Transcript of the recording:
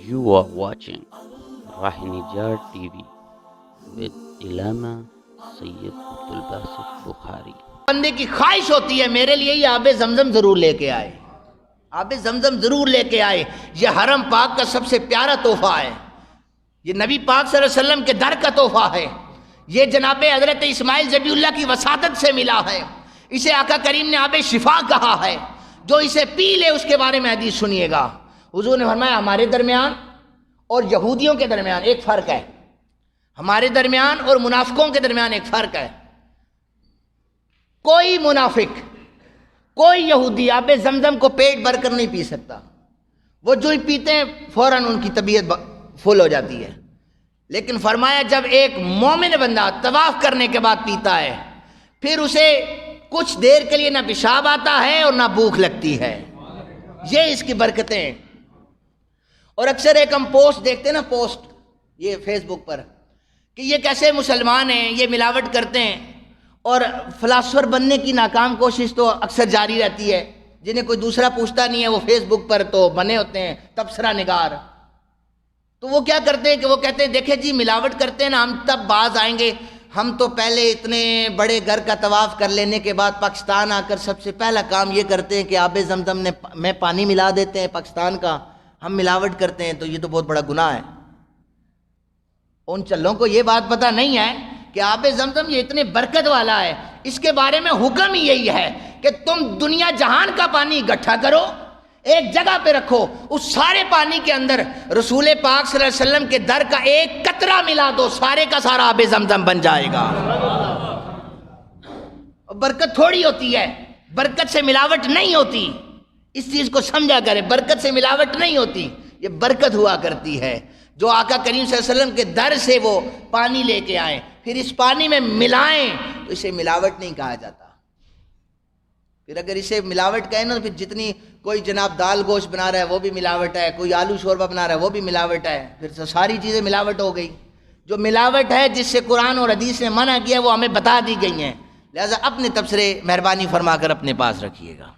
You are watching Rahinijar TV with Ilama Sayyid Abdul Basit Bukhari. بندے کی خواہش ہوتی ہے میرے لیے یہ آب زمزم ضرور لے کے آئے، آب زمزم ضرور لے کے آئے۔ یہ حرم پاک کا سب سے پیارا تحفہ ہے، یہ نبی پاک صلی اللہ علیہ وسلم کے در کا تحفہ ہے، یہ جناب حضرت اسماعیل ذبیح اللہ کی وساطت سے ملا ہے۔ اسے آقا کریم نے آب شفا کہا ہے، جو اسے پی لے اس کے بارے میں حدیث سنیے گا۔ حضور نے فرمایا ہمارے درمیان اور یہودیوں کے درمیان ایک فرق ہے، ہمارے درمیان اور منافقوں کے درمیان ایک فرق ہے۔ کوئی منافق، کوئی یہودی آب زمزم کو پیٹ بھر کر نہیں پی سکتا، وہ جو ہی پیتے ہیں فوراً ان کی طبیعت فل ہو جاتی ہے۔ لیکن فرمایا جب ایک مومن بندہ طواف کرنے کے بعد پیتا ہے پھر اسے کچھ دیر کے لیے نہ پیشاب آتا ہے اور نہ بھوک لگتی ہے، یہ اس کی برکتیں ہیں۔ اور اکثر ایک ہم پوسٹ دیکھتے ہیں نا، پوسٹ یہ فیس بک پر، کہ یہ کیسے مسلمان ہیں، یہ ملاوٹ کرتے ہیں، اور فلاسفر بننے کی ناکام کوشش تو اکثر جاری رہتی ہے۔ جنہیں کوئی دوسرا پوچھتا نہیں ہے وہ فیس بک پر تو بنے ہوتے ہیں تبصرہ نگار۔ تو وہ کیا کرتے ہیں کہ وہ کہتے ہیں دیکھیں جی ملاوٹ کرتے ہیں نا، ہم تب باز آئیں گے، ہم تو پہلے اتنے بڑے گھر کا طواف کر لینے کے بعد پاکستان آ کر سب سے پہلا کام یہ کرتے ہیں کہ آب زمزم میں پانی ملا دیتے ہیں پاکستان کا، ہم ملاوٹ کرتے ہیں، تو یہ تو بہت بڑا گناہ ہے۔ ان چلوں کو یہ بات پتہ نہیں ہے کہ آب زمزم یہ اتنے برکت والا ہے، اس کے بارے میں حکم ہی یہی ہے کہ تم دنیا جہان کا پانی اکٹھا کرو، ایک جگہ پہ رکھو، اس سارے پانی کے اندر رسول پاک صلی اللہ علیہ وسلم کے در کا ایک قطرہ ملا دو، سارے کا سارا آب زمزم بن جائے گا۔ برکت تھوڑی ہوتی ہے، برکت سے ملاوٹ نہیں ہوتی، اس چیز کو سمجھا کرے، برکت سے ملاوٹ نہیں ہوتی، یہ برکت ہوا کرتی ہے جو آقا کریم صلی اللہ علیہ وسلم کے در سے وہ پانی لے کے آئیں، پھر اس پانی میں ملائیں تو اسے ملاوٹ نہیں کہا جاتا۔ پھر اگر اسے ملاوٹ کہیں نا تو پھر جتنی کوئی جناب دال گوشت بنا رہا ہے وہ بھی ملاوٹ ہے، کوئی آلو شوربہ بنا رہا ہے وہ بھی ملاوٹ ہے، پھر تو ساری چیزیں ملاوٹ ہو گئی۔ جو ملاوٹ ہے جس سے قرآن اور حدیث نے منع کیا وہ ہمیں بتا دی گئی ہیں، لہٰذا اپنے تبصرے مہربانی فرما کر اپنے پاس رکھیے گا۔